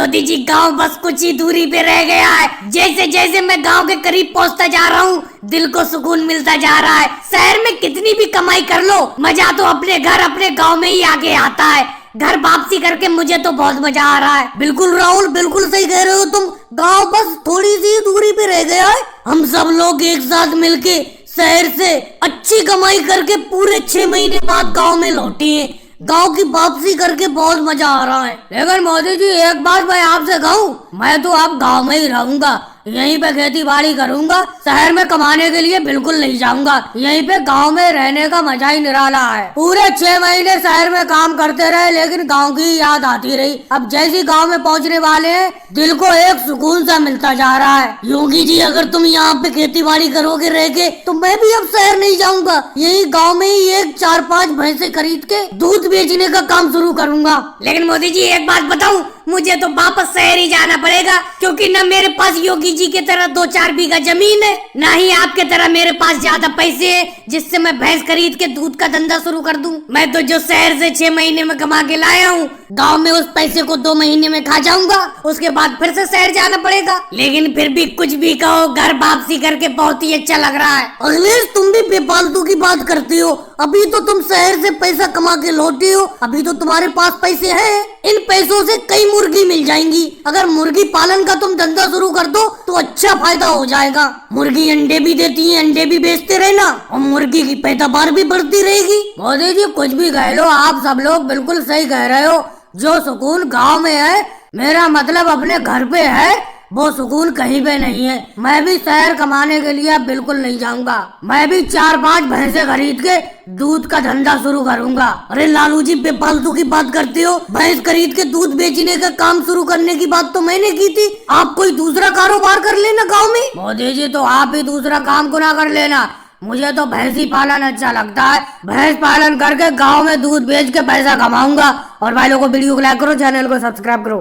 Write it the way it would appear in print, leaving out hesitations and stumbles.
मोदी जी गांव बस कुछ ही दूरी पे रह गया है। जैसे जैसे मैं गांव के करीब पहुंचता जा रहा हूँ, दिल को सुकून मिलता जा रहा है। शहर में कितनी भी कमाई कर लो, मजा तो अपने घर अपने गांव में ही आके आता है। घर वापसी करके मुझे तो बहुत मजा आ रहा है। बिल्कुल राहुल, बिल्कुल सही कह रहे हो तुम। गांव बस थोड़ी सी दूरी पे रह गया है। हम सब लोग एक साथ मिलके शहर से अच्छी कमाई करके पूरे 6 महीने बाद गांव में लौटे हैं। गांव की वापसी करके बहुत मजा आ रहा है। लेकिन मोदी जी एक बात मैं आपसे कहूँ, मैं तो अब गांव में ही रहूंगा, यहीं पे खेती बाड़ी करूंगा। शहर में कमाने के लिए बिल्कुल नहीं जाऊंगा। यहीं पे गांव में रहने का मजा ही निराला है। पूरे 6 महीने शहर में काम करते रहे, लेकिन गांव की याद आती रही। अब जैसे गांव में पहुंचने वाले हैं, दिल को एक सुकून सा मिलता जा रहा है। योगी जी, अगर तुम यहाँ पे खेती बाड़ी करोगे रह के, तो मैं भी अब शहर नहीं जाऊंगा। यही गाँव में ही एक 4-5 भैंसे खरीद के दूध बेचने का काम शुरू करूंगा। लेकिन मोदी जी एक बात बताऊं, मुझे तो वापस शहर ही जाना पड़ेगा, क्योंकि न मेरे पास योगी जी की तरह 2-4 बीघा जमीन है, न ही आपके तरह मेरे पास ज्यादा पैसे हैं जिससे मैं भैंस खरीद के दूध का धंधा शुरू कर दूं। मैं तो जो शहर से 6 महीने में कमा के लाया हूँ, गांव में उस पैसे को 2 महीने में खा जाऊंगा। उसके बाद फिर से शहर जाना पड़ेगा। लेकिन फिर भी कुछ भी कहो, घर वापसी करके बहुत ही अच्छा लग रहा है। अखिलेश, तुम भी बेफालतू की बात करते हो। अभी तो तुम शहर से पैसा कमा के लौटे हो, अभी तो तुम्हारे पास पैसे हैं। इन पैसों से कई मुर्गी मिल जाएंगी। अगर मुर्गी पालन का तुम धंधा शुरू कर दो तो अच्छा फायदा हो जाएगा। मुर्गी अंडे भी देती है, अंडे भी बेचते रहना और मुर्गी की पैदावार भी बढ़ती रहेगी। मोदी जी कुछ भी कह लो, आप सब लोग बिल्कुल सही कह रहे हो। जो सुकून गांव में है, मेरा मतलब अपने घर पे है, वो सुकून कहीं पे नहीं है। मैं भी शहर कमाने के लिए अब बिल्कुल नहीं जाऊंगा। मैं भी 4-5 भैंसे खरीद के दूध का धंधा शुरू करूंगा। अरे लालू जी, बेफालतू की बात करते हो। भैंस खरीद के दूध बेचने का काम शुरू करने की बात तो मैंने की थी। आप कोई दूसरा कारोबार कर लेना गाँव में। मोदी जी, तो आप ही दूसरा काम को ना कर लेना। मुझे तो भैंसी पालन अच्छा लगता है। भैंस पालन करके गाँव में दूध बेच के पैसा कमाऊंगा। और भाई लोगों को वीडियो को लाइक करो, चैनल को सब्सक्राइब करो।